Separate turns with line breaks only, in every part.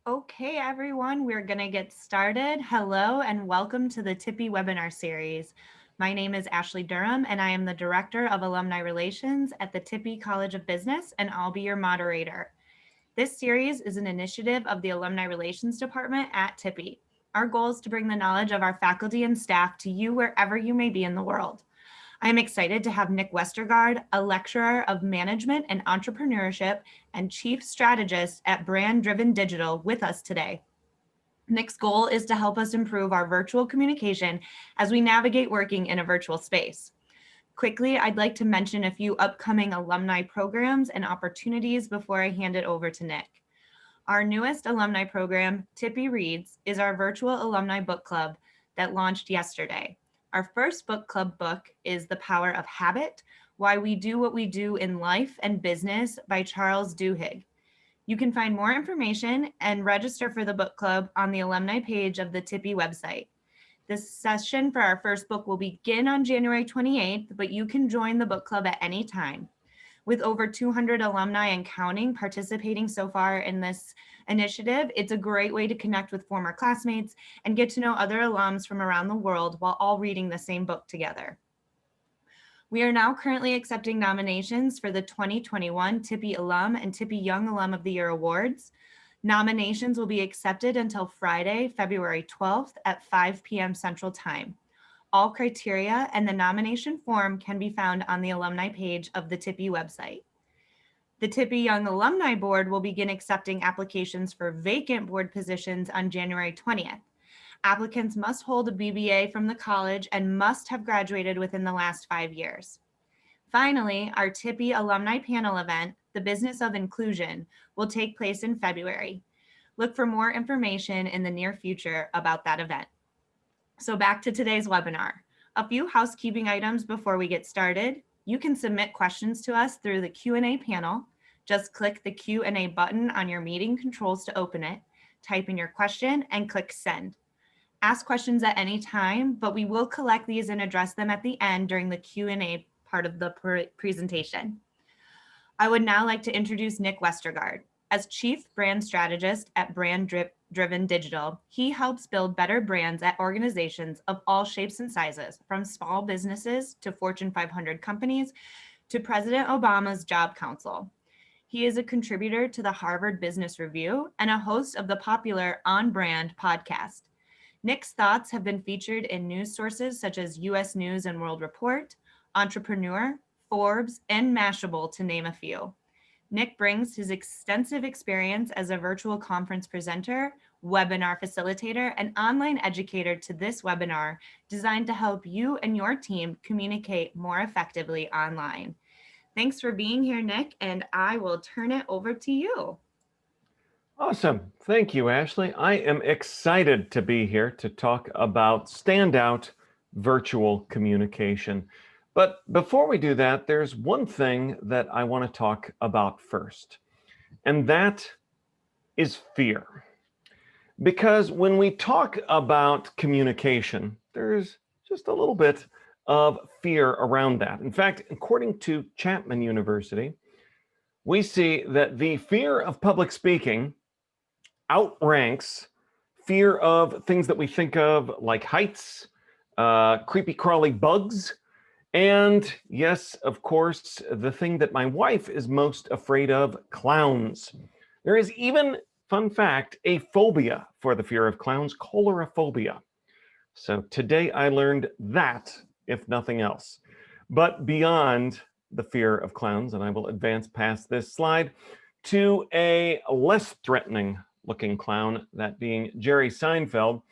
Okay, everyone, we're going to get started. Hello and welcome to the Tippy webinar series. My name is Ashley Durham and I am the Director of Alumni Relations at the Tippy College of Business, and I'll be your moderator. This series is an initiative of the Alumni Relations Department at Tippy. Our goal is to bring the knowledge of our faculty and staff to you wherever you may be in the world. I am excited to have Nick Westergaard, a lecturer of management and entrepreneurship and chief strategist at Brand Driven Digital, with us today. Nick's goal is to help us improve our virtual communication as we navigate working in a virtual space. Quickly, I'd like to mention a few upcoming alumni programs and opportunities before I hand it over to Nick. Our newest alumni program, Tippy Reads, is our virtual alumni book club that launched yesterday. Our first book club book is The Power of Habit: Why We Do What We Do in Life and Business by Charles Duhigg. You can find more information and register for the book club on the alumni page of the Tippy website. This session for our first book will begin on January 28th, but you can join the book club at any time. With over 200 alumni and counting participating so far in this initiative, it's a great way to connect with former classmates and get to know other alums from around the world while all reading the same book together. We are now currently accepting nominations for the 2021 Tippy Alum and Tippy Young Alum of the Year Awards. Nominations will be accepted until Friday, February 12th at 5 p.m. Central Time. All criteria and the nomination form can be found on the alumni page of the Tippy website. The Tippy Young Alumni Board will begin accepting applications for vacant board positions on January 20th. Applicants must hold a BBA from the college and must have graduated within the last 5 years. Finally, our Tippy Alumni Panel event, The Business of Inclusion, will take place in February. Look for more information in the near future about that event. So back to today's webinar. A few housekeeping items before we get started. You can submit questions to us through the Q&A panel. Just click the Q&A button on your meeting controls to open it, type in your question, and click send. Ask questions at any time, but we will collect these and address them at the end during the Q&A part of the presentation. I would now like to introduce Nick Westergaard. As Chief Brand Strategist at Brand Driven Digital, he helps build better brands at organizations of all shapes and sizes, from small businesses to Fortune 500 companies to President Obama's Job Council. He is a contributor to the Harvard Business Review and a host of the popular On Brand podcast. Nick's thoughts have been featured in news sources such as US News and World Report, Entrepreneur, Forbes, and Mashable, to name a few. Nick brings his extensive experience as a virtual conference presenter, webinar facilitator, and online educator to this webinar designed to help you and your team communicate more effectively online. Thanks for being here, Nick, and I will turn it over to you.
Awesome. Thank you, Ashley. I am excited to be here to talk about Standout virtual communication. But before we do that, there's one thing that I want to talk about first, and that is fear. Because when we talk about communication, there's just a little bit of fear around that. In fact, according to Chapman University, we see that the fear of public speaking outranks fear of things that we think of like heights, creepy crawly bugs, and yes, of course, the thing that my wife is most afraid of, clowns. There is even, fun fact, a phobia for the fear of clowns, choleraphobia. So today I learned that, if nothing else. But beyond the fear of clowns, and I will advance past this slide, to a less threatening looking clown, that being Jerry Seinfeld,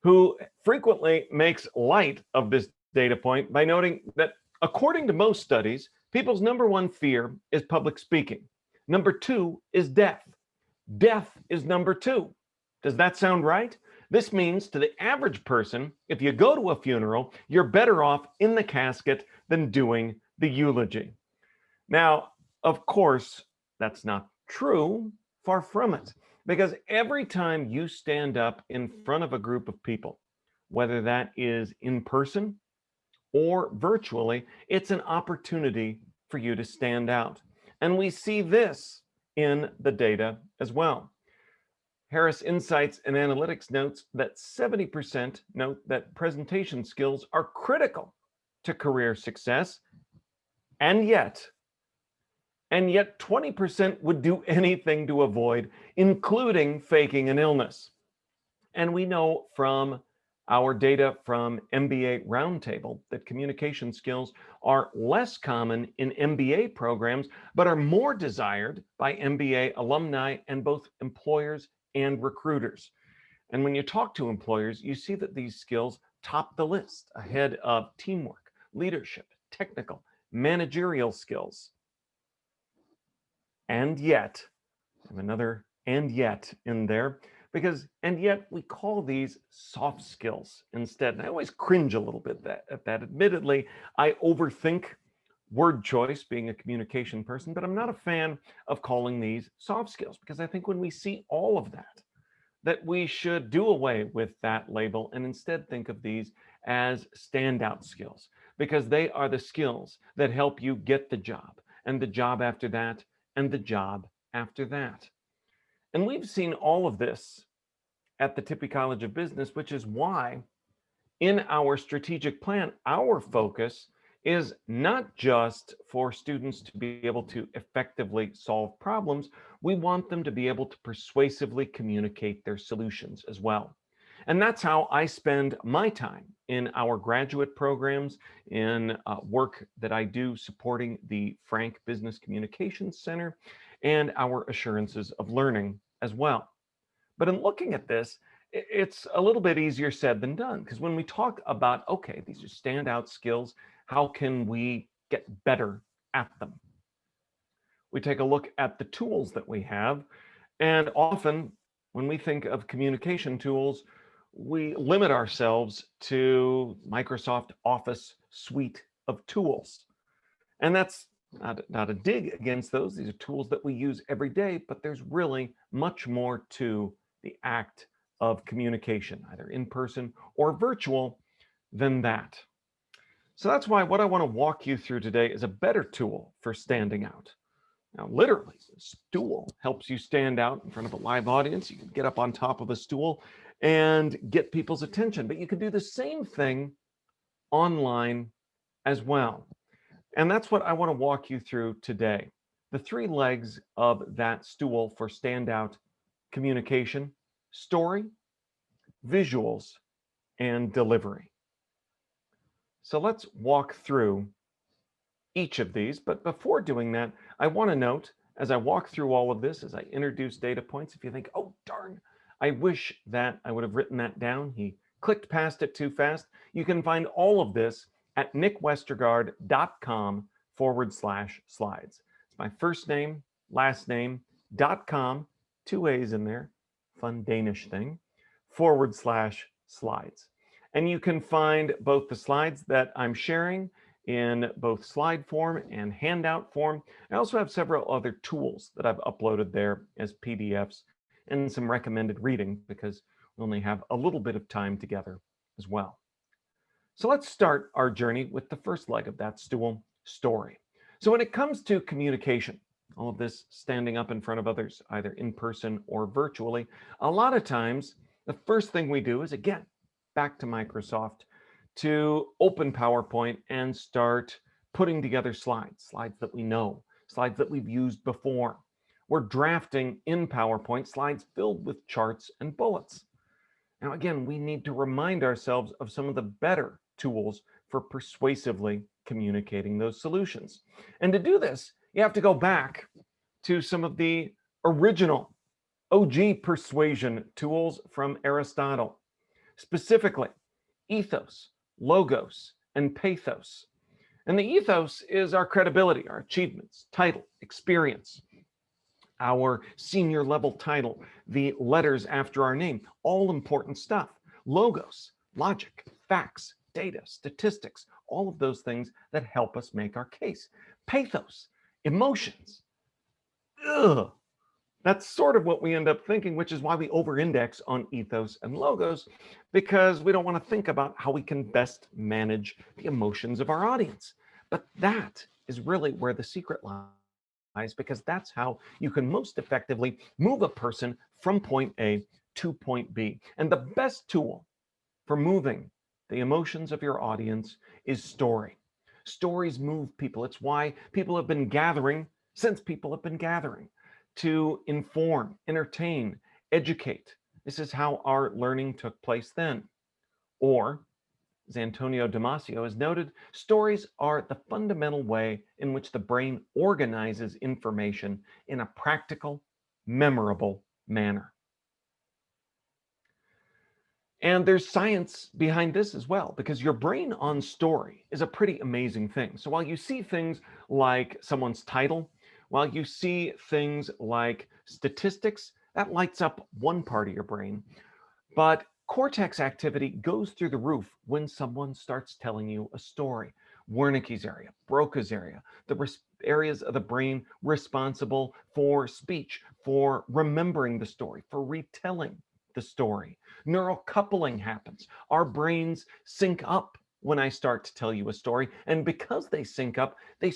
who frequently makes light of this data point by noting that according to most studies, people's number one fear is public speaking. Number two is death. Death is number two. Does that sound right? This means to the average person, if you go to a funeral, you're better off in the casket than doing the eulogy. Now, of course, that's not true, far from it, because every time you stand up in front of a group of people, whether that is in person or virtually, it's an opportunity for you to stand out. And we see this in the data as well. Harris Insights and Analytics notes that 70% note that presentation skills are critical to career success, and yet 20% would do anything to avoid, including faking an illness. And we know from our data from MBA Roundtable that communication skills are less common in MBA programs, but are more desired by MBA alumni and both employers and recruiters. And when you talk to employers, you see that these skills top the list ahead of teamwork, leadership, technical, managerial skills. And yet, I have another and yet in there, because and yet we call these soft skills instead. And I always cringe a little bit at that. Admittedly, I overthink word choice being a communication person, but I'm not a fan of calling these soft skills, because I think when we see all of that we should do away with that label and instead think of these as standout skills, because they are the skills that help you get the job and the job after that and the job after that. And we've seen all of this at the Tippie College of Business, which is why in our strategic plan, our focus is not just for students to be able to effectively solve problems. We want them to be able to persuasively communicate their solutions as well. And that's how I spend my time in our graduate programs, in work that I do supporting the Frank Business Communications Center and our assurances of learning as well. But in looking at this, it's a little bit easier said than done, because when we talk about, okay, these are standout skills, how can we get better at them? We take a look at the tools that we have, and often when we think of communication tools, we limit ourselves to Microsoft Office suite of tools. And that's not a dig against those. These are tools that we use every day, but there's really much more to the act of communication, either in person or virtual, than that. So that's why what I want to walk you through today is a better tool for standing out. Now, literally, a stool helps you stand out in front of a live audience. You can get up on top of a stool and get people's attention, but you can do the same thing online as well. And that's what I want to walk you through today. The three legs of that stool for standout communication: story, visuals, and delivery. So let's walk through each of these. But before doing that, I want to note, as I walk through all of this, as I introduce data points, if you think, oh, darn, I wish that I would have written that down, he clicked past it too fast, you can find all of this at nickwestergaard.com/slides. It's my first name, last name, .com, two A's in there, fun Danish thing, /slides. And you can find both the slides that I'm sharing in both slide form and handout form. I also have several other tools that I've uploaded there as PDFs and some recommended reading, because we only have a little bit of time together as well. So let's start our journey with the first leg of that stool, story. So when it comes to communication, all of this standing up in front of others, either in person or virtually, a lot of times the first thing we do is, again, back to Microsoft, to open PowerPoint and start putting together slides that we know, slides that we've used before. We're drafting in PowerPoint slides filled with charts and bullets. Now, again, we need to remind ourselves of some of the better tools for persuasively communicating those solutions. And to do this, you have to go back to some of the original OG persuasion tools from Aristotle, specifically Ethos, Logos, and Pathos. And the ethos is our credibility, our achievements, title, experience, our senior level title, the letters after our name, all important stuff. Logos, logic, facts, data, statistics, all of those things that help us make our case. Pathos, emotions. Ugh. That's sort of what we end up thinking, which is why we over-index on ethos and logos, because we don't want to think about how we can best manage the emotions of our audience. But that is really where the secret lies. because that's how you can most effectively move a person from point A to point B. And the best tool for moving the emotions of your audience is story. Stories move people. It's why people have been gathering since people have been gathering to inform, entertain, educate. This is how our learning took place then. Or, as Antonio Damasio has noted, stories are the fundamental way in which the brain organizes information in a practical, memorable manner. And there's science behind this as well, because your brain on story is a pretty amazing thing. So while you see things like someone's title, while you see things like statistics, that lights up one part of your brain. But cortex activity goes through the roof when someone starts telling you a story. Wernicke's area, Broca's area, the areas of the brain responsible for speech, for remembering the story, for retelling the story. Neural coupling happens. Our brains sync up when I start to tell you a story. And because they sync up, we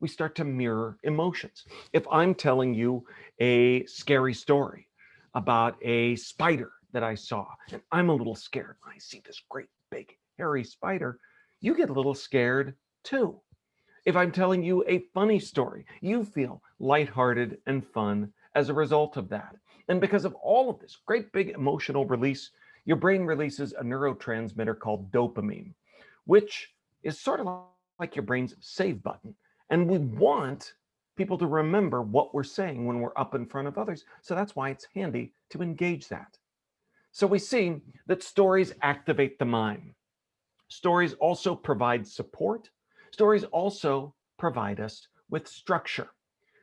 start to mirror emotions. If I'm telling you a scary story about a spider that I saw, and I'm a little scared when I see this great big hairy spider, you get a little scared too. If I'm telling you a funny story, you feel lighthearted and fun as a result of that. And because of all of this great big emotional release, your brain releases a neurotransmitter called dopamine, which is sort of like your brain's save button. And we want people to remember what we're saying when we're up in front of others. So that's why it's handy to engage that. So we see that stories activate the mind. Stories also provide support. Stories also provide us with structure.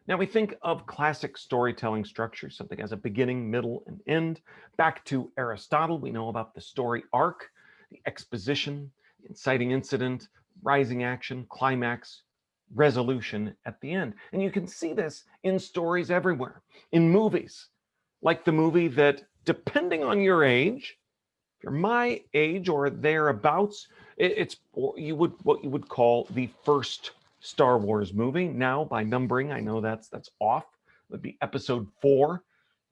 Now we think of classic storytelling structure, something as a beginning, middle, and end. Back to Aristotle, we know about the story arc, the exposition, the inciting incident, rising action, climax, resolution at the end. And you can see this in stories everywhere. In movies, like the movie that, depending on your age, if you're my age or thereabouts, it's what you would call the first Star Wars movie. Now, by numbering, I know that's off. It would be episode 4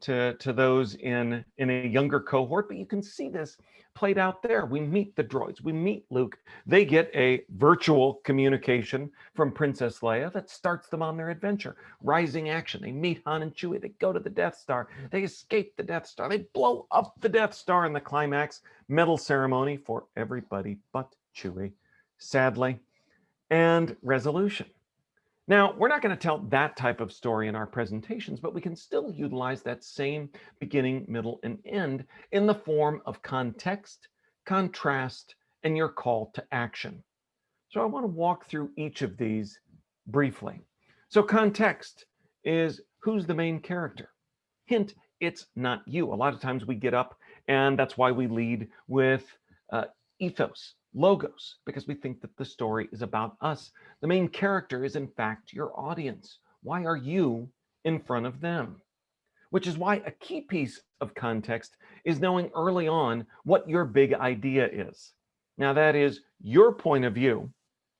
to those in a younger cohort, but you can see this played out there. We meet the droids, we meet Luke. They get a virtual communication from Princess Leia that starts them on their adventure. Rising action, they meet Han and Chewie, they go to the Death Star, they escape the Death Star, they blow up the Death Star in the climax, medal ceremony for everybody but Chewie, sadly, and resolution. Now, we're not going to tell that type of story in our presentations, but we can still utilize that same beginning, middle, and end in the form of context, contrast, and your call to action. So I want to walk through each of these briefly. So context is who's the main character. Hint, it's not you. A lot of times we get up, and that's why we lead with ethos, logos, because we think that the story is about us. The main character is in fact your audience. Why are you in front of them? Which is why a key piece of context is knowing early on what your big idea is. Now that is your point of view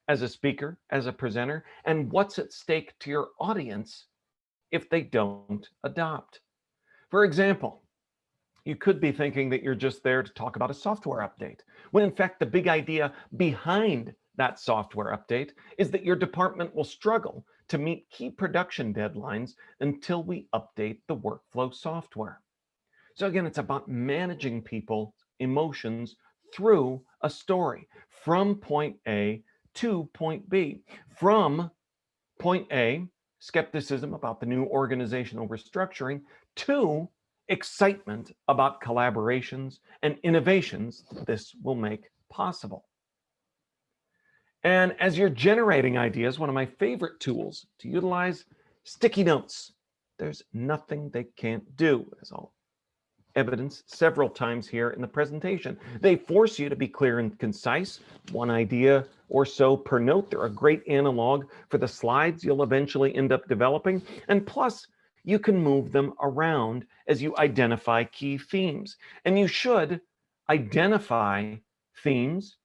as a speaker, as a presenter, and what's at stake to your audience if they don't adopt. For example, you could be thinking that you're just there to talk about a software update, when in fact the big idea behind that software update is that your department will struggle to meet key production deadlines until we update the workflow software. So again, it's about managing people's emotions through a story from point A to point B. From point A, skepticism about the new organizational restructuring, to excitement about collaborations and innovations this will make possible. And as you're generating ideas, one of my favorite tools to utilize, sticky notes. There's nothing they can't do, as I'll evidence several times here in the presentation. They force you to be clear and concise, one idea or so per note. They're a great analog for the slides you'll eventually end up developing. And plus, you can move them around as you identify key themes. And you should identify themes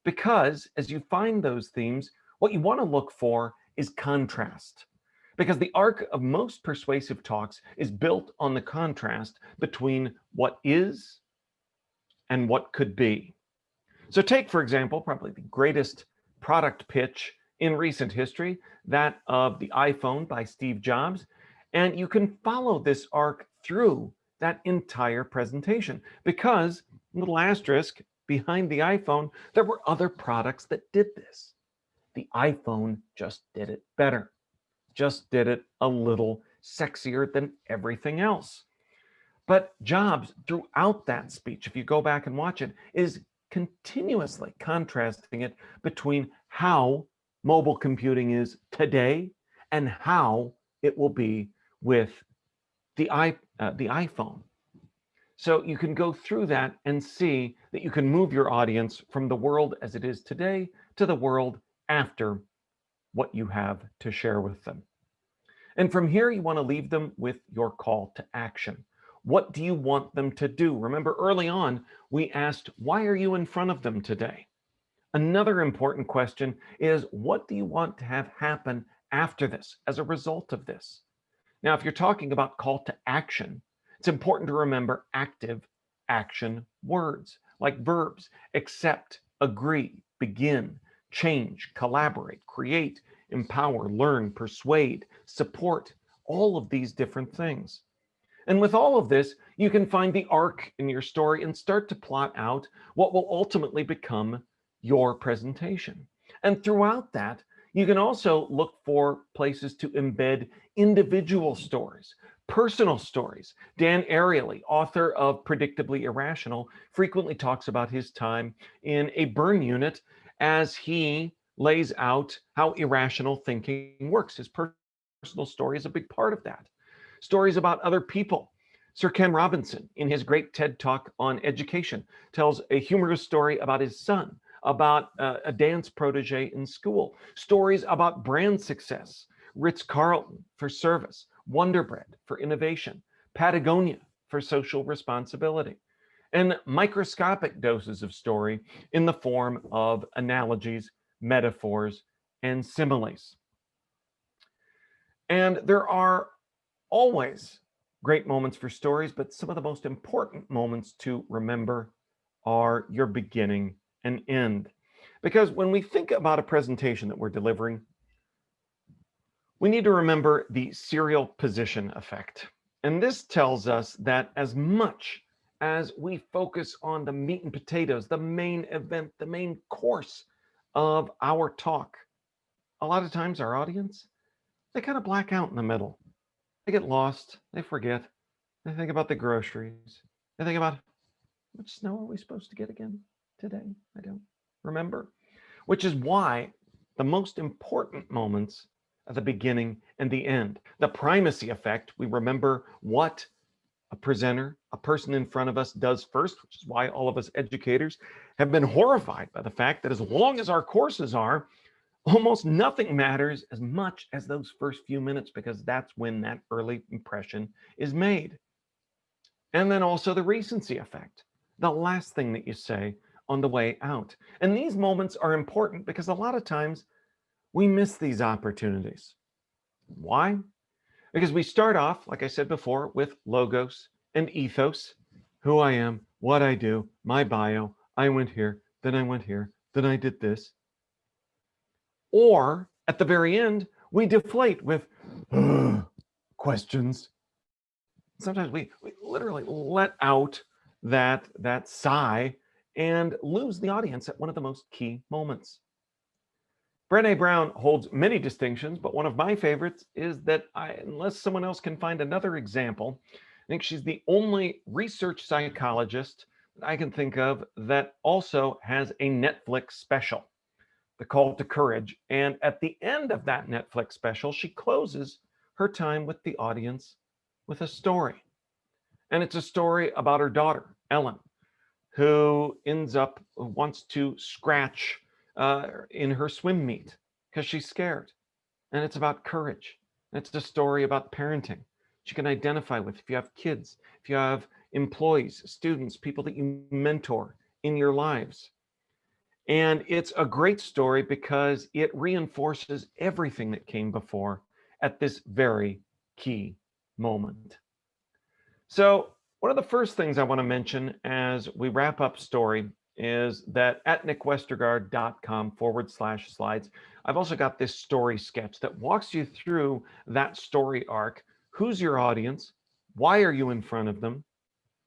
because as you find those themes, what you want to look for is contrast. because the arc of most persuasive talks is built on the contrast between what is and what could be. So take, for example, probably the greatest product pitch in recent history, that of the iPhone by Steve Jobs. And you can follow this arc through that entire presentation because, little asterisk, behind the iPhone, there were other products that did this. The iPhone just did it better, just did it a little sexier than everything else. But Jobs, throughout that speech, if you go back and watch it, is continuously contrasting it between how mobile computing is today and how it will be with the iPhone. So you can go through that and see that you can move your audience from the world as it is today to the world after what you have to share with them. And from here, you want to leave them with your call to action. What do you want them to do? Remember, early on, we asked, why are you in front of them today? Another important question is, what do you want to have happen after this as a result of this? Now, if you're talking about call to action, it's important to remember active action words like verbs: accept, agree, begin, change, collaborate, create, empower, learn, persuade, support, all of these different things. And with all of this, you can find the arc in your story and start to plot out what will ultimately become your presentation. And throughout that, you can also look for places to embed individual stories, personal stories. Dan Ariely, author of Predictably Irrational, frequently talks about his time in a burn unit as he lays out how irrational thinking works. His personal story is a big part of that. Stories about other people. Sir Ken Robinson, in his great TED Talk on education, tells a humorous story about his son, about a dance protege in school, stories about brand success, Ritz-Carlton for service, Wonder Bread for innovation, Patagonia for social responsibility, and microscopic doses of story in the form of analogies, metaphors, and similes. And there are always great moments for stories, but some of the most important moments to remember are your beginning and end. Because when we think about a presentation that we're delivering, we need to remember the serial position effect. And this tells us that as much as we focus on the meat and potatoes, the main event, the main course of our talk, a lot of times our audience, they kind of black out in the middle. They get lost, they forget, they think about the groceries, they think about, how much snow are we supposed to get again today? I don't remember. Which is why the most important moments at the beginning and the end, the primacy effect, we remember what a presenter, a person in front of us does first, which is why all of us educators have been horrified by the fact that as long as our courses are, almost nothing matters as much as those first few minutes, because that's when that early impression is made. And then also the recency effect, the last thing that you say on the way out. And these moments are important because a lot of times we miss these opportunities. Why? Because we start off, like I said before, with logos and ethos, who I am, what I do, my bio, I went here, then I went here, then I did this. Or at the very end, we deflate with questions. Sometimes we literally let out that sigh and lose the audience at one of the most key moments. Brene Brown holds many distinctions, but one of my favorites is that unless someone else can find another example, I think she's the only research psychologist that I can think of that also has a Netflix special, The Call to Courage. And at the end of that Netflix special, she closes her time with the audience with a story. And it's a story about her daughter, Ellen, who wants to scratch in her swim meet because she's scared. And it's about courage. It's a story about parenting. She can identify with if you have kids, if you have employees, students, people that you mentor in your lives. And it's a great story because it reinforces everything that came before at this very key moment. So one of the first things I want to mention as we wrap up story is that at nickwestergaard.com/slides, I've also got this story sketch that walks you through that story arc. Who's your audience? Why are you in front of them?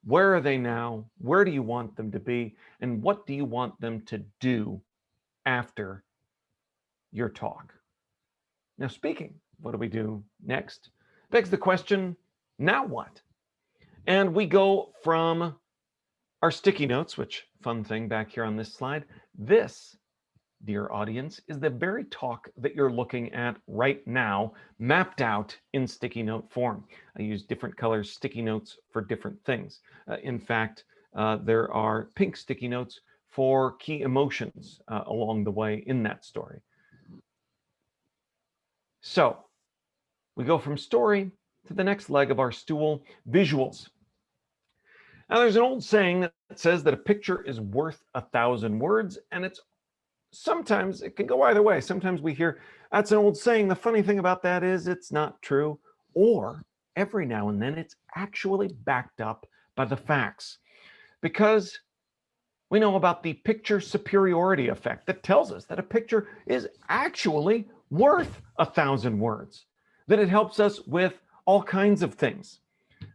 Where are they now? Where do you want them to be? And what do you want them to do after your talk? Now, speaking, what do we do next? Begs the question, now what? And we go from our sticky notes, which fun thing back here on this slide. This, dear audience, is the very talk that you're looking at right now, mapped out in sticky note form. I use different colors sticky notes for different things. In fact, there are pink sticky notes for key emotions along the way in that story. So we go from story to the next leg of our stool, visuals. Now, there's an old saying that says that a picture is worth 1,000 words, and sometimes it can go either way. Sometimes we hear, that's an old saying. The funny thing about that is it's not true, or every now and then it's actually backed up by the facts, because we know about the picture superiority effect that tells us that a picture is actually worth 1,000 words, that it helps us with all kinds of things,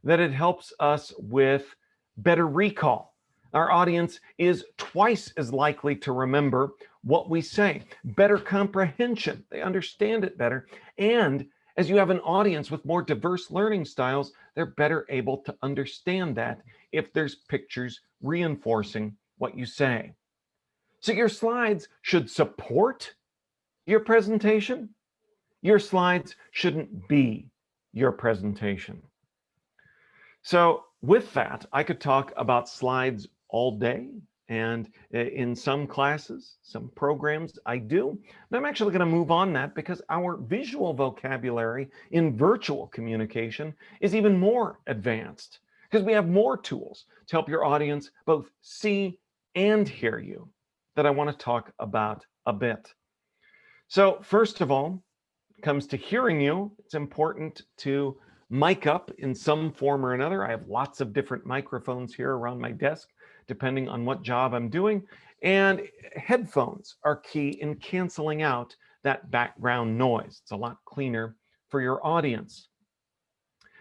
that it helps us with better recall. Our audience is twice as likely to remember what we say, better comprehension, they understand it better. And as you have an audience with more diverse learning styles, they're better able to understand that if there's pictures reinforcing what you say. So your slides should support your presentation. Your slides shouldn't be your presentation. So with that, I could talk about slides all day, and in some classes, some programs I do. But I'm actually going to move on that because our visual vocabulary in virtual communication is even more advanced, because we have more tools to help your audience both see and hear you that I want to talk about a bit. So first of all, when it comes to hearing you, it's important to mic up in some form or another. I have lots of different microphones here around my desk, depending on what job I'm doing. And headphones are key in canceling out that background noise. It's a lot cleaner for your audience.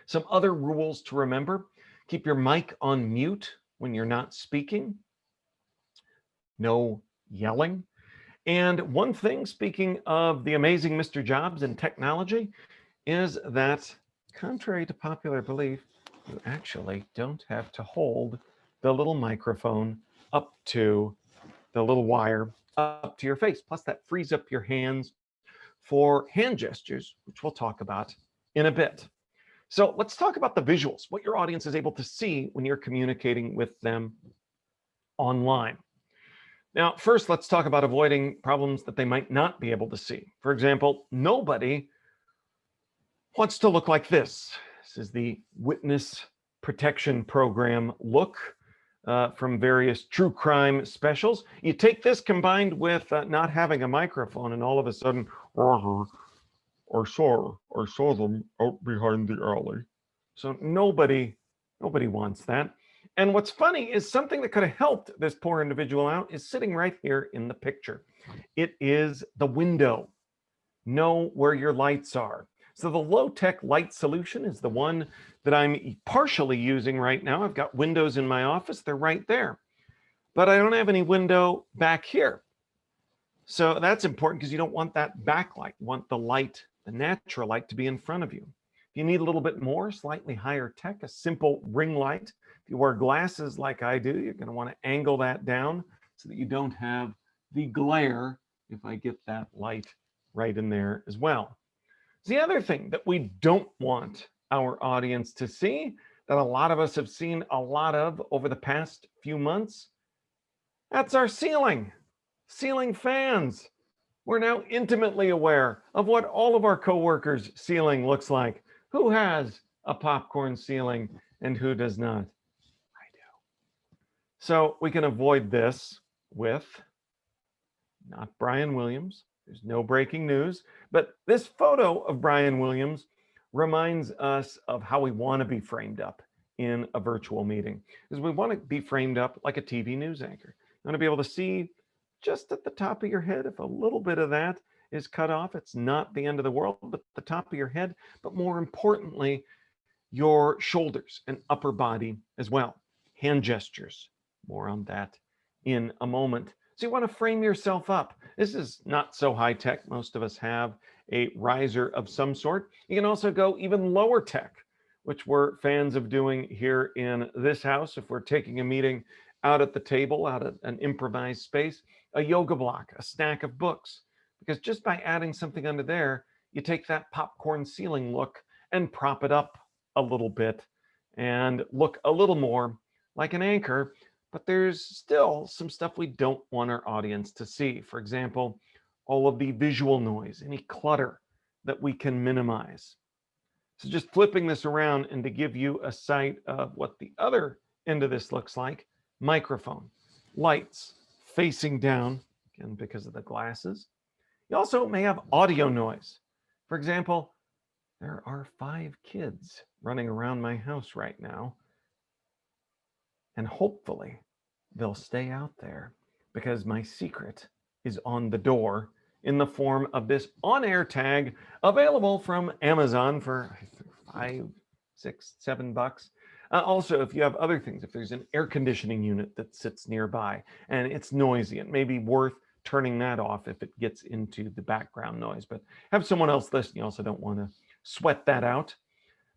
Some other rules to remember: keep your mic on mute when you're not speaking. No yelling. And one thing, speaking of the amazing Mr. Jobs and technology, is that contrary to popular belief, you actually don't have to hold the little microphone up to the little wire up to your face. Plus, that frees up your hands for hand gestures, which we'll talk about in a bit. So let's talk about the visuals, what your audience is able to see when you're communicating with them online. Now, first, let's talk about avoiding problems that they might not be able to see. For example, nobody wants to look like this. This is the Witness Protection Program look from various true crime specials. You take this combined with not having a microphone, and all of a sudden, I saw them out behind the alley. So nobody wants that. And what's funny is something that could have helped this poor individual out is sitting right here in the picture. It is the window. Know where your lights are. So the low-tech light solution is the one that I'm partially using right now. I've got windows in my office. They're right there. But I don't have any window back here. So that's important because you don't want that backlight. You want the light, the natural light, to be in front of you. If you need a little bit more, slightly higher tech, a simple ring light. If you wear glasses like I do, you're going to want to angle that down so that you don't have the glare if I get that light right in there as well. The other thing that we don't want our audience to see, that a lot of us have seen a lot of over the past few months, that's our ceiling fans. We're now intimately aware of what all of our coworkers' ceiling looks like. Who has a popcorn ceiling and who does not? I do. So we can avoid this with not Brian Williams, There's no breaking news, but this photo of Brian Williams reminds us of how we want to be framed up in a virtual meeting, because we want to be framed up like a TV news anchor. You want to be able to see just at the top of your head. If a little bit of that is cut off, it's not the end of the world, but the top of your head, but more importantly, your shoulders and upper body as well. Hand gestures, more on that in a moment. So you want to frame yourself up. This is not so high tech. Most of us have a riser of some sort. You can also go even lower tech, which we're fans of doing here in this house. If we're taking a meeting out at the table, out at an improvised space, a yoga block, a stack of books, because just by adding something under there, you take that popcorn ceiling look and prop it up a little bit and look a little more like an anchor, but there's still some stuff we don't want our audience to see. For example, all of the visual noise, any clutter that we can minimize. So just flipping this around and to give you a sight of what the other end of this looks like, microphone, lights facing down, again, because of the glasses. You also may have audio noise. For example, there are 5 kids running around my house right now. And hopefully they'll stay out there because my secret is on the door in the form of this on-air tag available from Amazon for $5, $6, $7. Also, if you have other things, if there's an air conditioning unit that sits nearby and it's noisy, it may be worth turning that off if it gets into the background noise. But have someone else listen. You also don't want to sweat that out.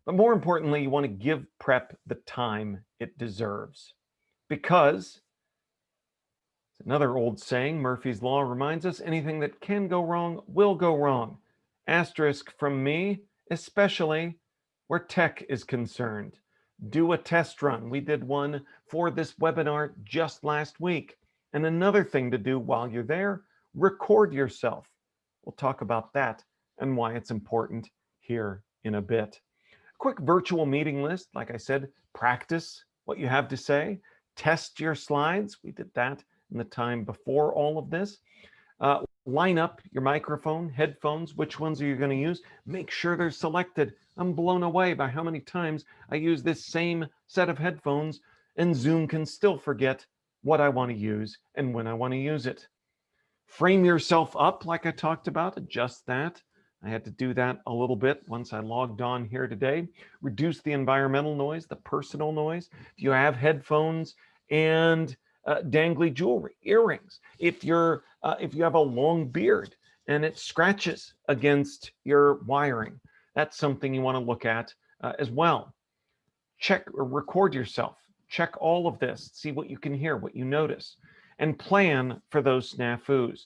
But more importantly, you want to give prep the time it deserves. Because, it's another old saying, Murphy's Law reminds us, anything that can go wrong will go wrong. Asterisk from me, especially where tech is concerned. Do a test run. We did one for this webinar just last week. And another thing to do while you're there, record yourself. We'll talk about that and why it's important here in a bit. Quick virtual meeting list. Like I said, practice what you have to say. Test your slides. We did that in the time before all of this. Line up your microphone, headphones. Which ones are you going to use? Make sure they're selected. I'm blown away by how many times I use this same set of headphones and Zoom can still forget what I want to use and when I want to use it. Frame yourself up like I talked about, adjust that. I had to do that a little bit once I logged on here today. Reduce the environmental noise, the personal noise. If you have headphones and dangly jewelry, earrings, if you have a long beard and it scratches against your wiring, that's something you want to look at as well. Check or record yourself. Check all of this, see what you can hear, what you notice, and plan for those snafus.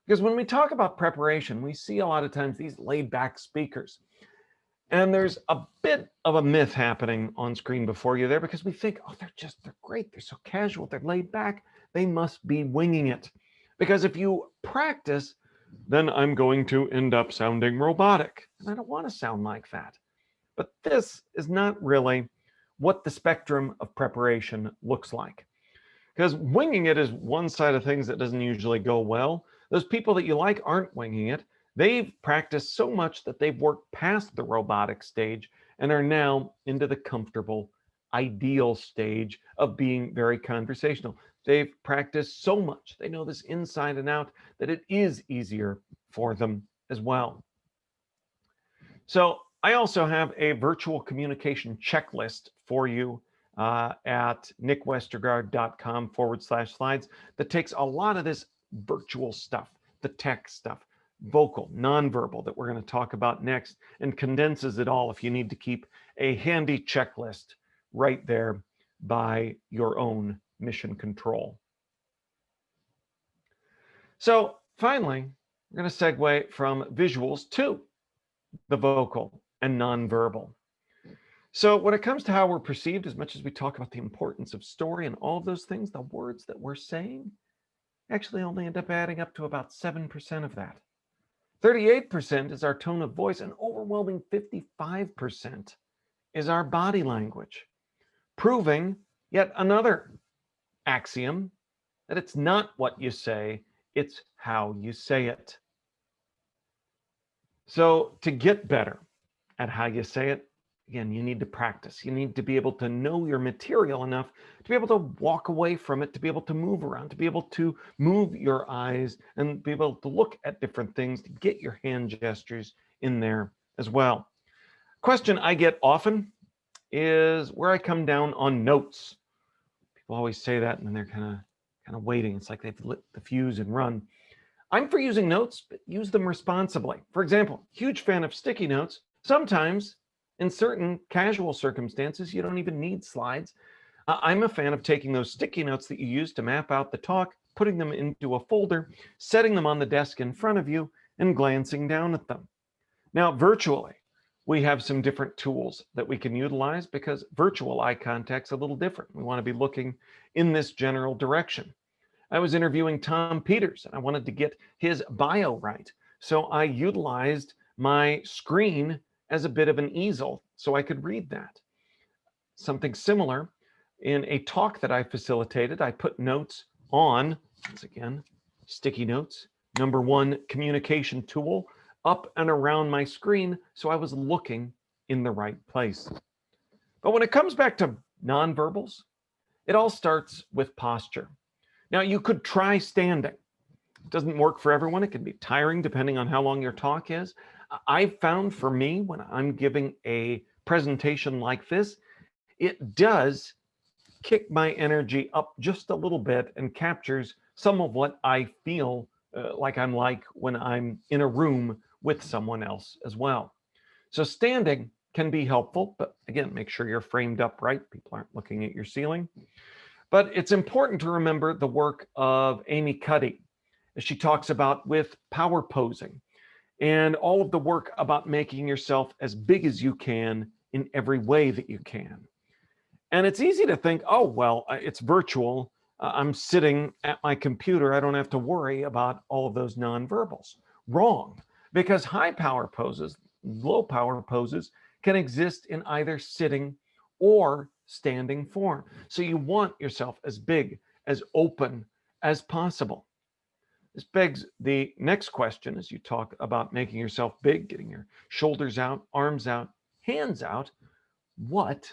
Because when we talk about preparation, we see a lot of times these laid back speakers. And there's a bit of a myth happening on screen before you there because we think, oh, they're great. They're so casual. They're laid back. They must be winging it. Because if you practice, then I'm going to end up sounding robotic. And I don't want to sound like that. But this is not really what the spectrum of preparation looks like. Because winging it is one side of things that doesn't usually go well. Those people that you like aren't winging it. They've practiced so much that they've worked past the robotic stage and are now into the comfortable, ideal stage of being very conversational. They've practiced so much, they know this inside and out, that it is easier for them as well. So I also have a virtual communication checklist for you at nickwestergaard.com/slides that takes a lot of this virtual stuff, the tech stuff, vocal, nonverbal that we're going to talk about next, and condenses it all if you need to keep a handy checklist right there by your own mission control. So finally, we're going to segue from visuals to the vocal and nonverbal. So when it comes to how we're perceived, as much as we talk about the importance of story and all of those things, the words that we're saying actually only end up adding up to about 7% of that. 38% is our tone of voice, and overwhelming 55% is our body language, proving yet another axiom that it's not what you say, it's how you say it. So to get better at how you say it, again, you need to practice. You need to be able to know your material enough to be able to walk away from it, to be able to move around, to be able to move your eyes and be able to look at different things, to get your hand gestures in there as well. Question I get often is where I come down on notes. People always say that and then they're kind of waiting. It's like they've lit the fuse and run. I'm for using notes, but use them responsibly. For example, huge fan of sticky notes. Sometimes in certain casual circumstances, you don't even need slides. I'm a fan of taking those sticky notes that you use to map out the talk, putting them into a folder, setting them on the desk in front of you, and glancing down at them. Now, virtually, we have some different tools that we can utilize because virtual eye contact's a little different. We want to be looking in this general direction. I was interviewing Tom Peters and I wanted to get his bio right. So I utilized my screen as a bit of an easel so I could read that. Something similar in a talk that I facilitated, I put notes on, once again, sticky notes, #1 communication tool, up and around my screen so I was looking in the right place. But when it comes back to nonverbals, it all starts with posture. Now, you could try standing. It doesn't work for everyone. It can be tiring depending on how long your talk is. I've found for me, when I'm giving a presentation like this, it does kick my energy up just a little bit and captures some of what I feel like I'm like when I'm in a room with someone else as well. So standing can be helpful, but again, make sure you're framed up right. People aren't looking at your ceiling. But it's important to remember the work of Amy Cuddy, as she talks about with power posing and all of the work about making yourself as big as you can in every way that you can. And it's easy to think, oh, well, it's virtual. I'm sitting at my computer. I don't have to worry about all of those nonverbals. Wrong, because high power poses, low power poses can exist in either sitting or standing form. So you want yourself as big, as open as possible. This begs the next question as you talk about making yourself big, getting your shoulders out, arms out, hands out. What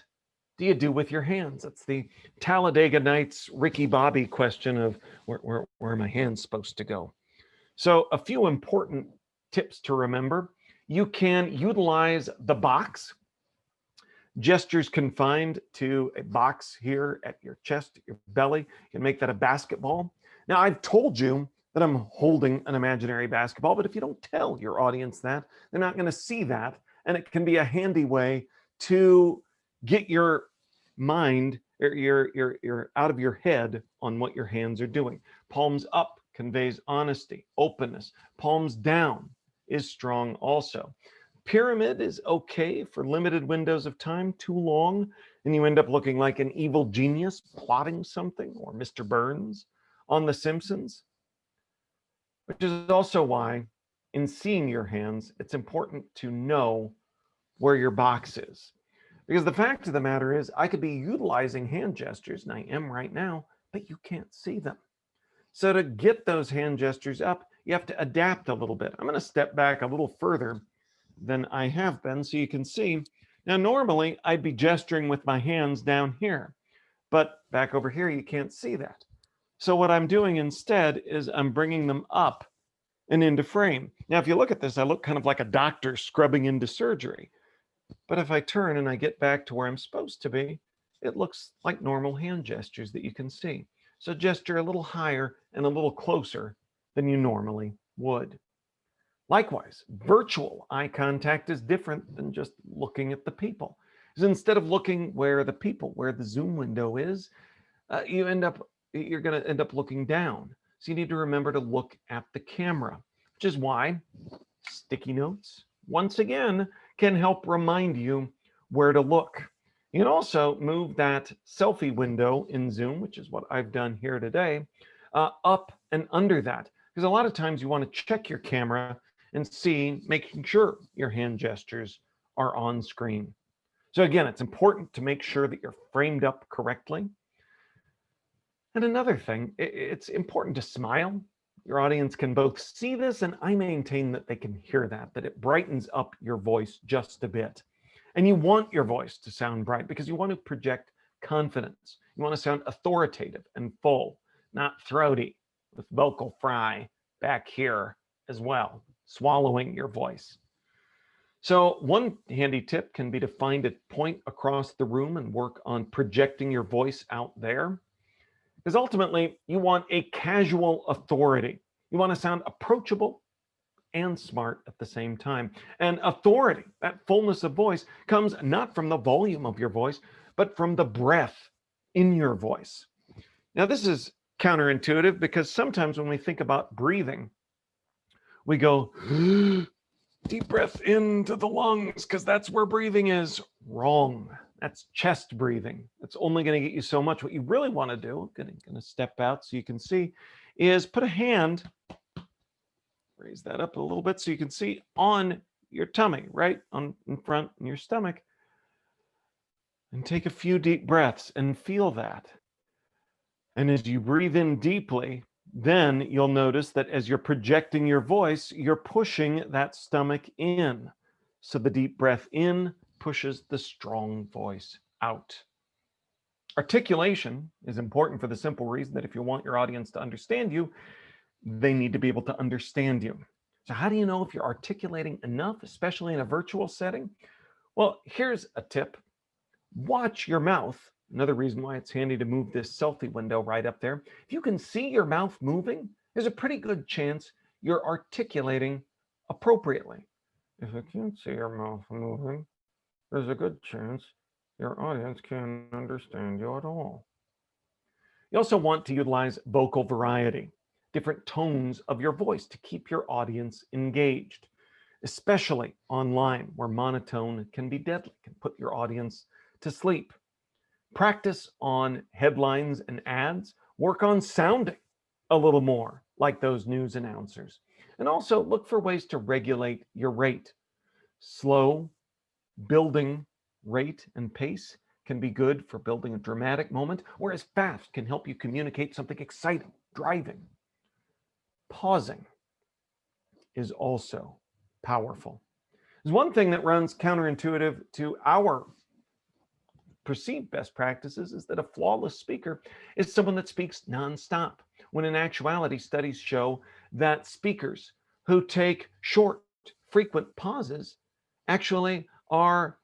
do you do with your hands? That's the Talladega Nights Ricky Bobby question of where are my hands supposed to go? So a few important tips to remember. You can utilize the box. Gestures confined to a box here at your chest, your belly. You can make that a basketball. Now, I've told you that I'm holding an imaginary basketball, but if you don't tell your audience that, they're not going to see that. And it can be a handy way to get your mind or your out of your head on what your hands are doing. Palms up conveys honesty, openness. Palms down is strong also. Pyramid is okay for limited windows of time. Too long, and you end up looking like an evil genius plotting something, or Mr. Burns on The Simpsons. Which is also why, in seeing your hands, it's important to know where your box is. Because the fact of the matter is, I could be utilizing hand gestures, and I am right now, but you can't see them. So to get those hand gestures up, you have to adapt a little bit. I'm going to step back a little further than I have been so you can see. Now, normally I'd be gesturing with my hands down here, but back over here, you can't see that. So what I'm doing instead is I'm bringing them up and into frame. Now, if you look at this, I look kind of like a doctor scrubbing into surgery. But if I turn and I get back to where I'm supposed to be, it looks like normal hand gestures that you can see. So gesture a little higher and a little closer than you normally would. Likewise, virtual eye contact is different than just looking at the people. Because instead of looking where the Zoom window is, you're going to end up looking down. So you need to remember to look at the camera, which is why sticky notes, once again, can help remind you where to look. You can also move that selfie window in Zoom, which is what I've done here today, up and under that. Because a lot of times you want to check your camera and see, making sure your hand gestures are on screen. So again, it's important to make sure that you're framed up correctly. And another thing, it's important to smile Your audience can both see this, and I maintain that they can hear that it brightens up your voice just a bit. And you want your voice to sound bright because you want to project confidence. You want to sound authoritative and full, not throaty with vocal fry back here as well, swallowing your voice. So one handy tip can be to find a point across the room and work on projecting your voice out there. Because ultimately, you want a casual authority. You want to sound approachable and smart at the same time. And authority, that fullness of voice, comes not from the volume of your voice, but from the breath in your voice. Now, this is counterintuitive because sometimes when we think about breathing, we go deep breath into the lungs because that's where breathing is. Wrong. That's chest breathing. It's only going to get you so much. What you really want to do, I'm going to step out so you can see, is put a hand, raise that up a little bit so you can see, on your tummy, right in front in your stomach, and take a few deep breaths and feel that. And as you breathe in deeply, then you'll notice that as you're projecting your voice, you're pushing that stomach in. So the deep breath in pushes the strong voice out. Articulation is important for the simple reason that if you want your audience to understand you, they need to be able to understand you. So how do you know if you're articulating enough, especially in a virtual setting? Well, here's a tip. Watch your mouth. Another reason why it's handy to move this selfie window right up there. If you can see your mouth moving, there's a pretty good chance you're articulating appropriately. If you can't see your mouth moving, there's a good chance your audience can't understand you at all. You also want to utilize vocal variety, different tones of your voice to keep your audience engaged, especially online where monotone can be deadly, can put your audience to sleep. Practice on headlines and ads. Work on sounding a little more like those news announcers. And also look for ways to regulate your rate. Slow building rate and pace can be good for building a dramatic moment, whereas fast can help you communicate something exciting, driving. Pausing is also powerful. There's one thing that runs counterintuitive to our perceived best practices is that a flawless speaker is someone that speaks nonstop, when in actuality, studies show that speakers who take short, frequent pauses actually are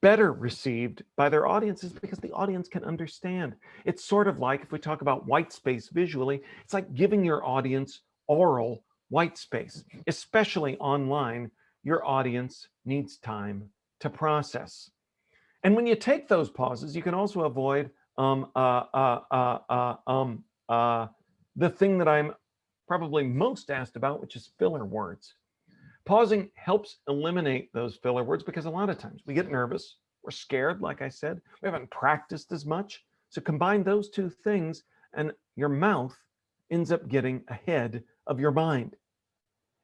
better received by their audiences because the audience can understand. It's sort of like, if we talk about white space visually, it's like giving your audience oral white space. Especially online, your audience needs time to process. And when you take those pauses, you can also avoid the thing that I'm probably most asked about, which is filler words. Pausing helps eliminate those filler words because a lot of times we get nervous, we're scared, like I said, we haven't practiced as much. So combine those two things and your mouth ends up getting ahead of your mind.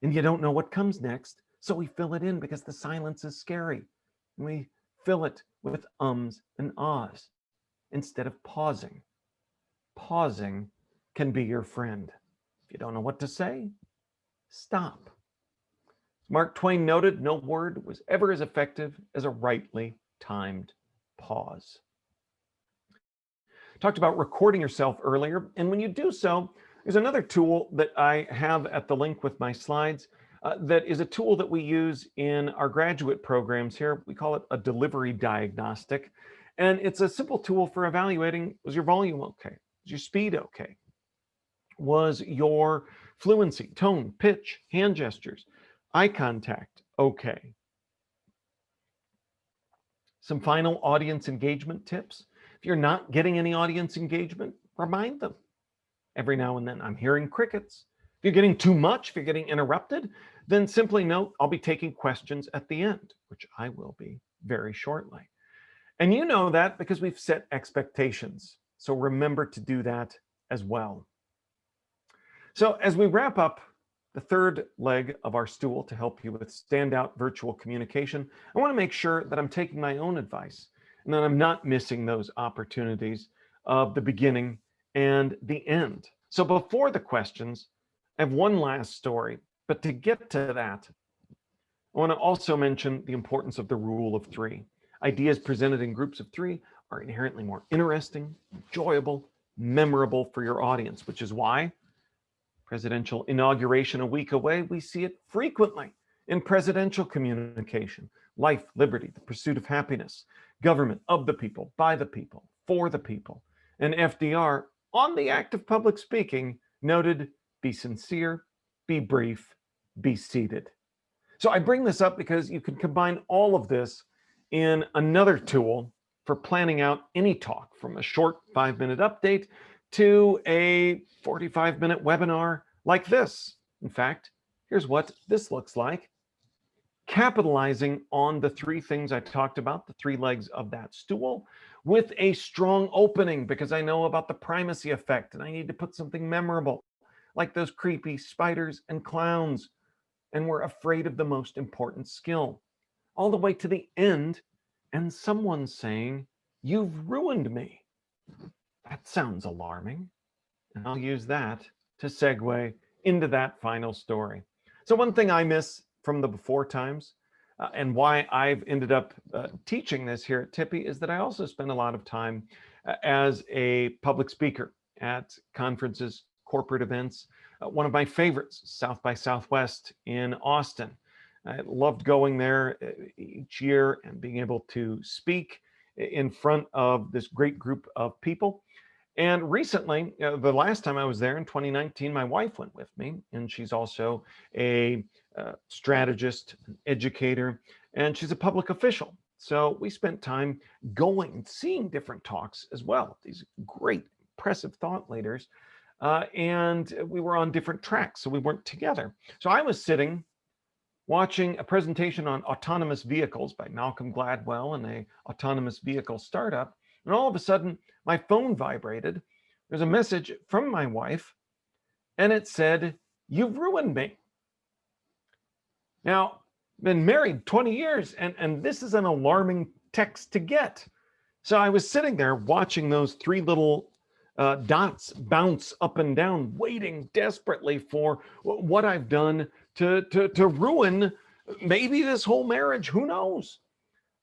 And you don't know what comes next, so we fill it in because the silence is scary. And we fill it with ums and ahs instead of pausing. Pausing can be your friend. If you don't know what to say, stop. Mark Twain noted, no word was ever as effective as a rightly timed pause. Talked about recording yourself earlier, and when you do so, there's another tool that I have at the link with my slides that is a tool that we use in our graduate programs here. We call it a delivery diagnostic, and it's a simple tool for evaluating, was your volume okay? Was your speed okay? Was your fluency, tone, pitch, hand gestures, eye contact okay? Some final audience engagement tips. If you're not getting any audience engagement, remind them every now and then. I'm hearing crickets. If you're getting too much, if you're getting interrupted, then simply note, I'll be taking questions at the end, which I will be very shortly. And you know that because we've set expectations. So remember to do that as well. So as we wrap up the third leg of our stool to help you with standout virtual communication, I want to make sure that I'm taking my own advice and that I'm not missing those opportunities of the beginning and the end. So before the questions, I have one last story, but to get to that, I want to also mention the importance of the rule of three. Ideas presented in groups of three are inherently more interesting, enjoyable, memorable for your audience, which is why presidential inauguration a week away, we see it frequently in presidential communication. Life, liberty, the pursuit of happiness, government of the people, by the people, for the people. And FDR, on the act of public speaking, noted, be sincere, be brief, be seated. So I bring this up because you can combine all of this in another tool for planning out any talk, from a short 5-minute update to a 45-minute webinar like this. In fact, here's what this looks like. Capitalizing on the three things I talked about, the three legs of that stool, with a strong opening, because I know about the primacy effect and I need to put something memorable, like those creepy spiders and clowns, and we're afraid of the most important skill, all the way to the end, and someone saying, "You've ruined me." That sounds alarming. And I'll use that to segue into that final story. So one thing I miss from the before times, and why I've ended up teaching this here at Tippy, is that I also spend a lot of time as a public speaker at conferences, corporate events. One of my favorites, South by Southwest in Austin. I loved going there each year and being able to speak in front of this great group of people. And recently, the last time I was there in 2019, my wife went with me, and she's also a strategist, an educator, and she's a public official. So we spent time going, seeing different talks as well, these great, impressive thought leaders. And we were on different tracks, so we weren't together. So I was sitting watching a presentation on autonomous vehicles by Malcolm Gladwell and a autonomous vehicle startup. And all of a sudden, my phone vibrated. There's a message from my wife, and it said, "You've ruined me." Now, I've been married 20 years, and this is an alarming text to get. So I was sitting there watching those three little dots bounce up and down, waiting desperately for what I've done to ruin maybe this whole marriage. Who knows?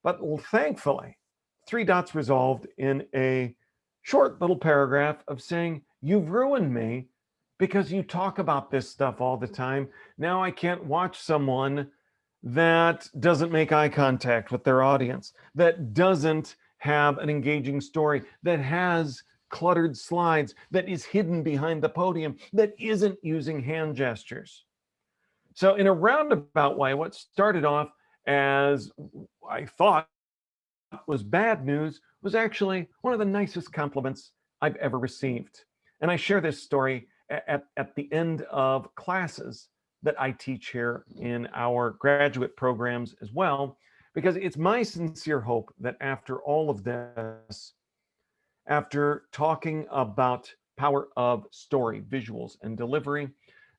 But thankfully, three dots resolved in a short little paragraph of saying, "You've ruined me because you talk about this stuff all the time. Now I can't watch someone that doesn't make eye contact with their audience, that doesn't have an engaging story, that has cluttered slides, that is hidden behind the podium, that isn't using hand gestures." So in a roundabout way, what started off as I thought was bad news was actually one of the nicest compliments I've ever received. And I share this story at the end of classes that I teach here in our graduate programs as well, because it's my sincere hope that after all of this, after talking about power of story, visuals, and delivery,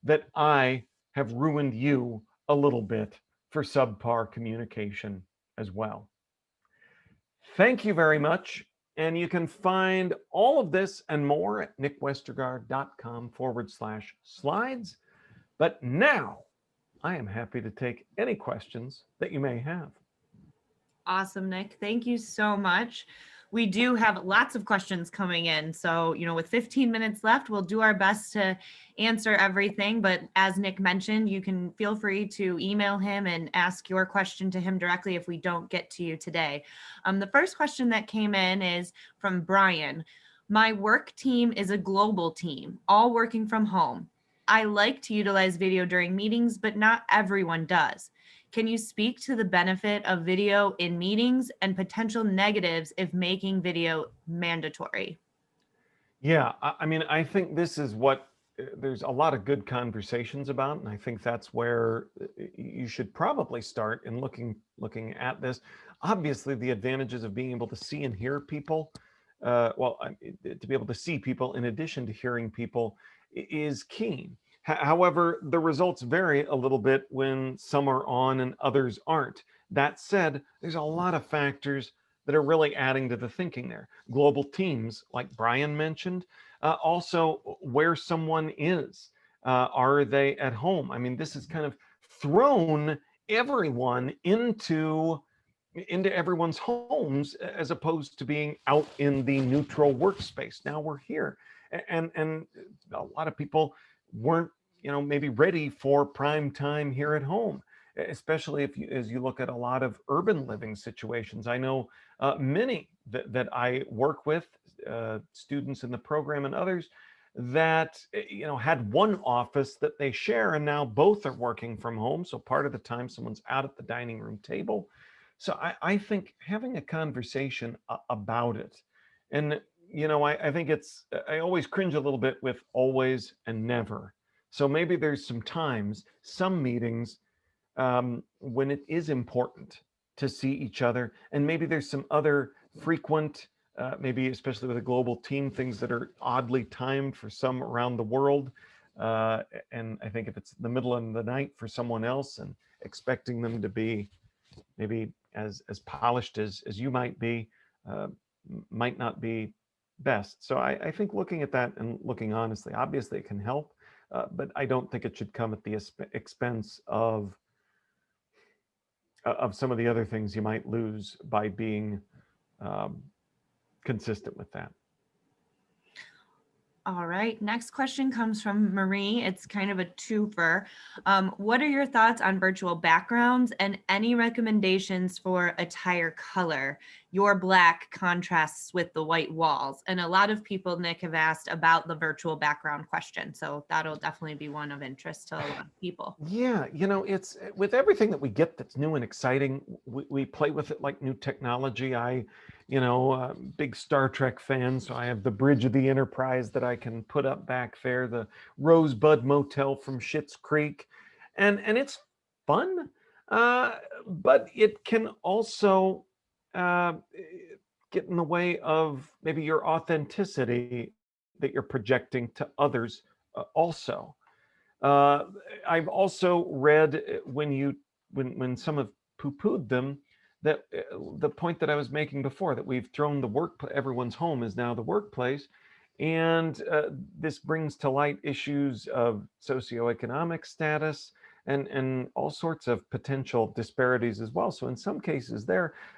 that I have ruined you a little bit for subpar communication as well. Thank you very much. And you can find all of this and more at nickwestergaard.com/slides. But now I am happy to take any questions that you may have.
Awesome, Nick. Thank you so much. We do have lots of questions coming in. So, with 15 minutes left, we'll do our best to answer everything. But as Nick mentioned, you can feel free to email him and ask your question to him directly if we don't get to you today. The first question that came in is from Brian. "My work team is a global team, all working from home. I like to utilize video during meetings, but not everyone does. Can you speak to the benefit of video in meetings and potential negatives if making video mandatory?"
Yeah, I mean, I think this is what there's a lot of good conversations about, and I think that's where you should probably start in looking at this. Obviously, the advantages of being able to see and hear people, to be able to see people in addition to hearing people is key. However, the results vary a little bit when some are on and others aren't. That said, there's a lot of factors that are really adding to the thinking there. Global teams, like Brian mentioned, also where someone is. Are they at home? I mean, this has kind of thrown everyone into everyone's homes as opposed to being out in the neutral workspace. Now we're here, and a lot of people weren't, maybe ready for prime time here at home, especially as you look at a lot of urban living situations. I know many that I work with, students in the program and others, that had one office that they share, and now both are working from home. So part of the time someone's out at the dining room table. So I think having a conversation about it, and I think I always cringe a little bit with always and never. So maybe there's some times, some meetings, when it is important to see each other, and maybe there's some other frequent, maybe especially with a global team, things that are oddly timed for some around the world. And I think if it's the middle of the night for someone else and expecting them to be maybe as polished as you might be, uh, might not be best. So I think looking at that and looking honestly, obviously it can help, but I don't think it should come at the expense of some of the other things you might lose by being um, consistent with that.
All right, next question comes from Marie. It's kind of a twofer. What are your thoughts on virtual backgrounds and any recommendations for attire color? Your black contrasts with the white walls. And a lot of people, Nick, have asked about the virtual background question. So that'll definitely be one of interest to a lot of people.
Yeah, it's with everything that we get that's new and exciting, we play with it like new technology. Big Star Trek fan, so I have the Bridge of the Enterprise that I can put up back there, the Rosebud Motel from Schitt's Creek, and it's fun, but it can also uh, get in the way of maybe your authenticity that you're projecting to others, also. Uh, I've also read, when some have poo-pooed them, that the point that I was making before, that we've thrown everyone's home is now the workplace, and this brings to light issues of socioeconomic status and all sorts of potential disparities as well. So in some cases,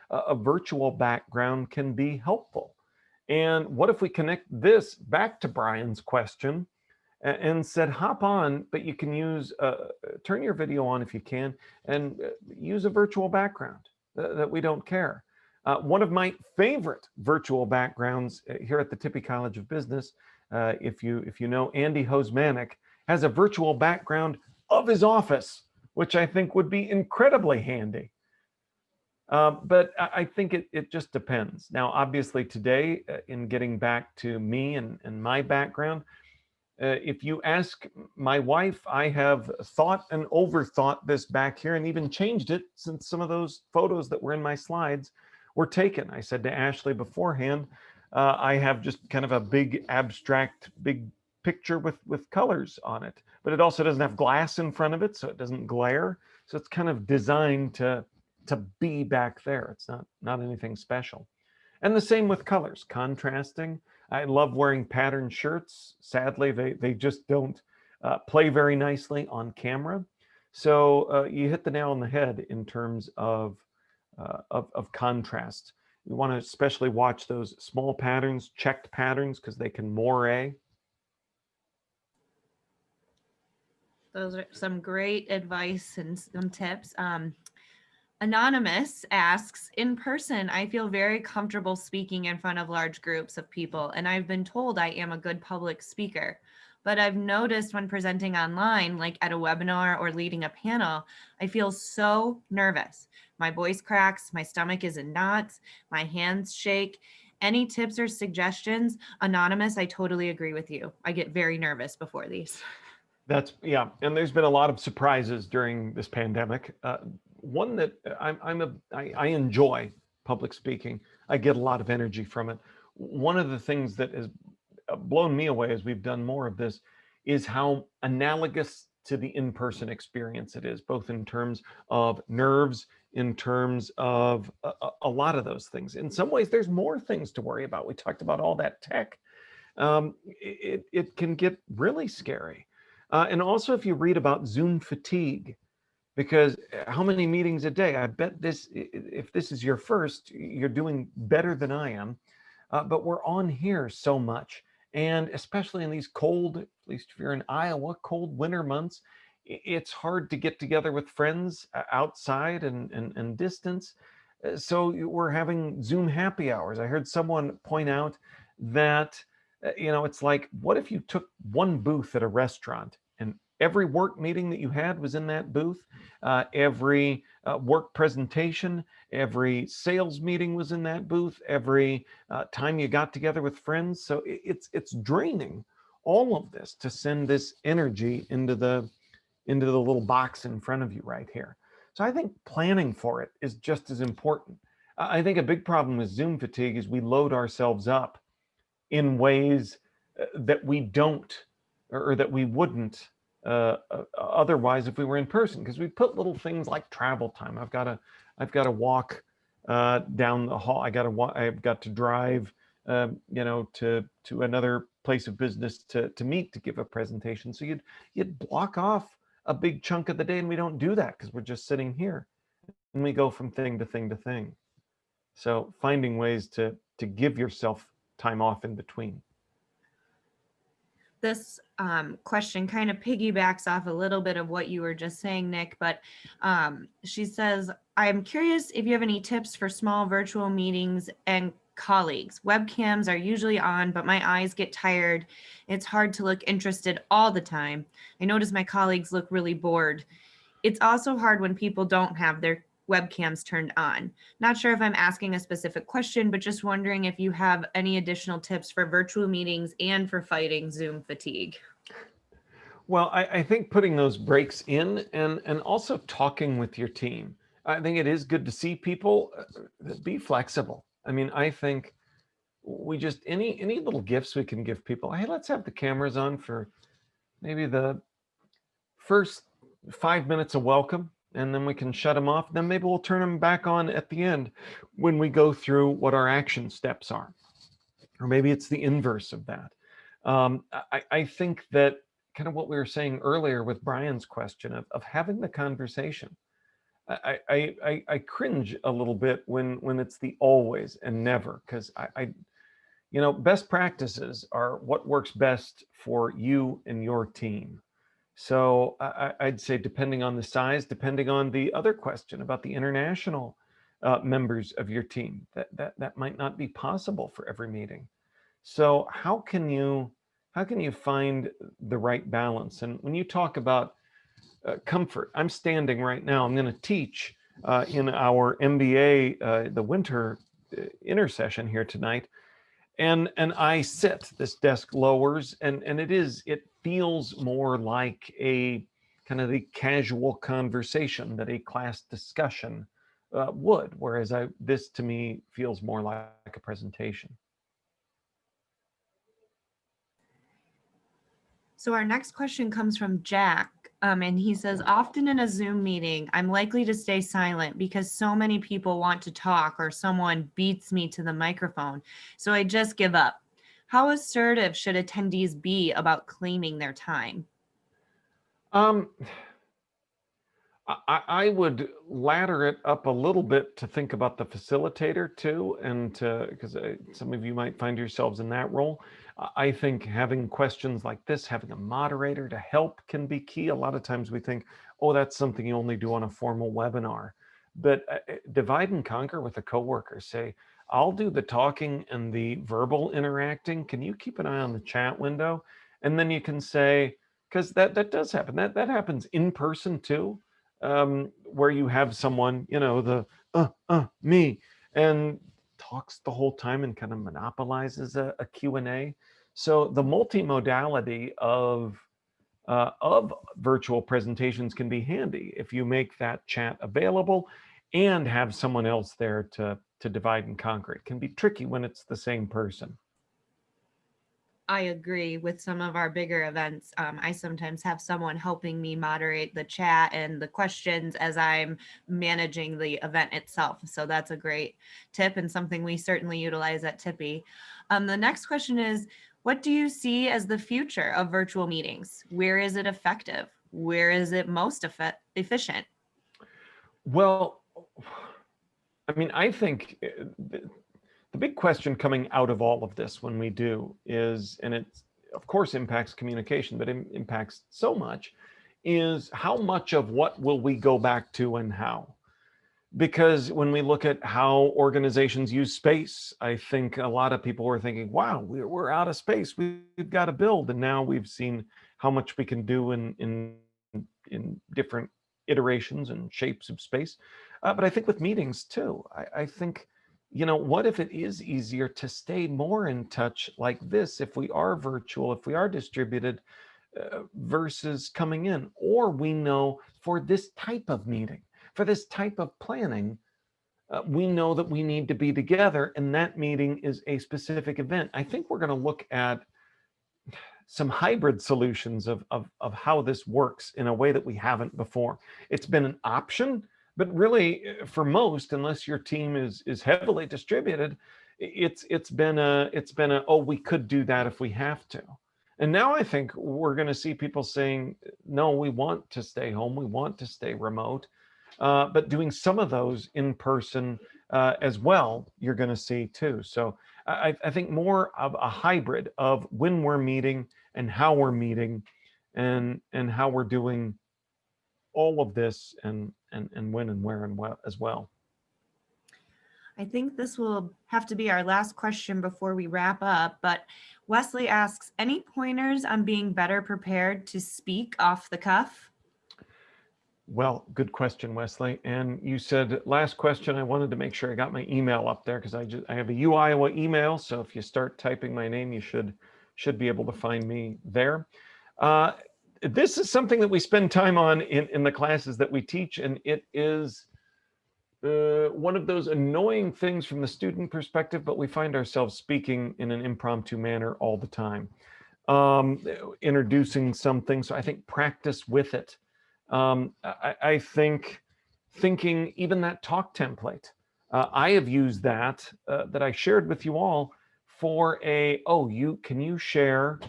a virtual background can be helpful. And what if we connect this back to Brian's question and said, hop on, but you can turn your video on if you can, and use a virtual background that we don't care. One of my favorite virtual backgrounds here at the Tippy College of Business, if you know Andy Hosmanic, has a virtual background of his office, which I think would be incredibly handy. But I think it just depends. Now, obviously today, in getting back to me and my background, if you ask my wife, I have thought and overthought this back here and even changed it since some of those photos that were in my slides were taken. I said to Ashley beforehand, I have just kind of a big abstract, big picture with colors on it, but it also doesn't have glass in front of it, so it doesn't glare. So it's kind of designed to be back there. It's not anything special. And the same with colors, contrasting. I love wearing patterned shirts. Sadly, they just don't play very nicely on camera. So you hit the nail on the head in terms of contrast. You want to especially watch those small patterns, checked patterns, because they can moire.
Those are some great advice and some tips. Anonymous asks, in person, I feel very comfortable speaking in front of large groups of people, and I've been told I am a good public speaker. But I've noticed when presenting online, like at a webinar or leading a panel, I feel so nervous. My voice cracks, my stomach is in knots, my hands shake. Any tips or suggestions? Anonymous, I totally agree with you. I get very nervous before these.
Yeah, and there's been a lot of surprises during this pandemic. One that I enjoy public speaking. I get a lot of energy from it. One of the things that has blown me away as we've done more of this is how analogous to the in-person experience it is, both in terms of nerves, in terms of a lot of those things. In some ways, there's more things to worry about. We talked about all that tech. It can get really scary. And also if you read about Zoom fatigue, because how many meetings a day? I bet if this is your first, you're doing better than I am. But we're on here so much. And especially in these cold, at least if you're in Iowa, cold winter months, it's hard to get together with friends outside and distance. So we're having Zoom happy hours. I heard someone point out that, it's like, what if you took one booth at a restaurant and every work meeting that you had was in that booth, every work presentation, every sales meeting was in that booth, every time you got together with friends. So it's draining, all of this, to send this energy into the little box in front of you right here. So I think planning for it is just as important. I think a big problem with Zoom fatigue is we load ourselves up in ways that we don't, or that we wouldn't otherwise if we were in person, because we put little things like travel time. I've got to walk down the hall. I've got to drive, to another place of business to meet, to give a presentation. So you'd block off a big chunk of the day, and we don't do that because we're just sitting here and we go from thing to thing to thing. So finding ways to give yourself time off in between.
This question kind of piggybacks off a little bit of what you were just saying, Nick, but she says, I'm curious if you have any tips for small virtual meetings and colleagues. Webcams are usually on, but my eyes get tired. It's hard to look interested all the time. I notice my colleagues look really bored. It's also hard when people don't have their webcams turned on. Not sure if I'm asking a specific question, but just wondering if you have any additional tips for virtual meetings and for fighting Zoom fatigue.
Well, I think putting those breaks in, and also talking with your team. I think it is good to see people. Be flexible. I mean, I think we just, any little gifts we can give people. Hey, let's have the cameras on for maybe the first 5 minutes of welcome, and then we can shut them off. Then maybe we'll turn them back on at the end when we go through what our action steps are. Or maybe it's the inverse of that. I think that kind of what we were saying earlier with Brian's question of having the conversation. I cringe a little bit when it's the always and never, because best practices are what works best for you and your team. So I'd say, depending on the size, depending on the other question about the international members of your team, that might not be possible for every meeting. So how can you find the right balance? And when you talk about comfort, I'm standing right now. I'm going to teach in our MBA, the winter intersession here tonight. And I sit, this desk lowers, and it feels more like a kind of the casual conversation that a class discussion would, whereas this to me feels more like a presentation.
So our next question comes from Jack, and he says, often in a Zoom meeting, I'm likely to stay silent because so many people want to talk or someone beats me to the microphone. So I just give up. How assertive should attendees be about claiming their time?
I would ladder it up a little bit to think about the facilitator too, and because some of you might find yourselves in that role. I think having questions like this, having a moderator to help, can be key. A lot of times we think, oh, that's something you only do on a formal webinar. But divide and conquer with a coworker. Say, I'll do the talking and the verbal interacting. Can you keep an eye on the chat window? And then you can say, because that does happen. That happens in person too, where you have someone, me, and talks the whole time and kind of monopolizes a Q&A. So the multimodality of virtual presentations can be handy if you make that chat available and have someone else there to divide and conquer. It can be tricky when it's the same person.
I agree. With some of our bigger events, I sometimes have someone helping me moderate the chat and the questions as I'm managing the event itself. So that's a great tip and something we certainly utilize at Tippy. The next question is, What do you see as the future of virtual meetings? Where is it effective? Where is it most efficient?
Well, I mean, I think the big question coming out of all of this when we do is, and it of course impacts communication, but it impacts so much, is how much of what will we go back to and how? Because when we look at how organizations use space, I think a lot of people were thinking, wow, we're out of space. We've got to build. And now we've seen how much we can do in different iterations and shapes of space. But I think with meetings too, I think, what if it is easier to stay more in touch like this if we are virtual, if we are distributed versus coming in? Or we know for this type of meeting, for this type of planning, we know that we need to be together, and that meeting is a specific event. I think we're going to look at some hybrid solutions of how this works in a way that we haven't before. It's been an option, but really for most, unless your team is heavily distributed, it's been a oh, we could do that if we have to. And now I think we're going to see people saying, no, we want to stay home, we want to stay remote, but doing some of those in person as well, you're going to see too. So I think more of a hybrid of when we're meeting and how we're meeting, and how we're doing all of this, and when and where and what as well.
I think this will have to be our last question before we wrap up, but Wesley asks, any pointers on being better prepared to speak off the cuff?
Well, good question, Wesley. And you said last question. I wanted to make sure I got my email up there because I have a UIowa email. So if you start typing my name, you should be able to find me there. This is something that we spend time on in the classes that we teach, and it is one of those annoying things from the student perspective, but we find ourselves speaking in an impromptu manner all the time, introducing something. So I think practice with it. I think thinking even that talk template, I have used that I shared with you all for can you share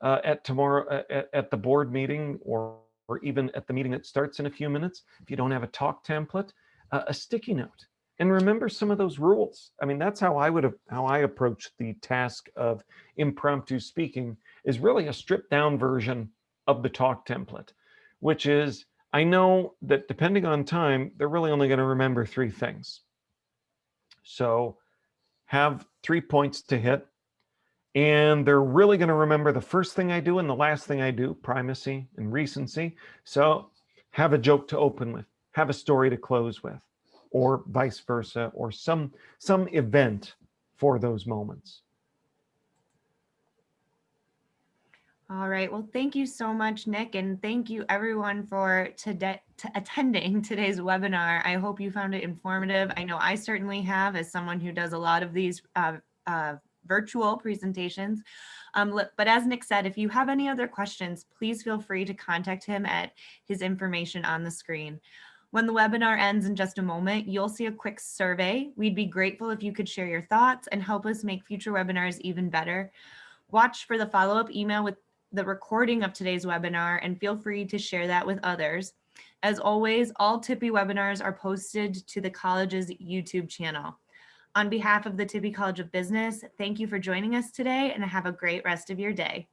at tomorrow at the board meeting, or even at the meeting that starts in a few minutes, if you don't have a talk template, a sticky note, and remember some of those rules. I mean, that's how I approach the task of impromptu speaking, is really a stripped down version of the talk template, which is, I know that depending on time, they're really only going to remember 3 things. So have 3 points to hit, and they're really going to remember the first thing I do and the last thing I do, primacy and recency. So have a joke to open with, have a story to close with, or vice versa, or some event for those moments.
All right. Well, thank you so much, Nick. And thank you everyone for attending today's webinar. I hope you found it informative. I know I certainly have, as someone who does a lot of these virtual presentations. But as Nick said, if you have any other questions, please feel free to contact him at his information on the screen. When the webinar ends in just a moment, you'll see a quick survey. We'd be grateful if you could share your thoughts and help us make future webinars even better. Watch for the follow-up email with the recording of today's webinar, and feel free to share that with others. As always, all Tippy webinars are posted to the college's YouTube channel. On behalf of the Tippy College of Business, thank you for joining us today, and have a great rest of your day.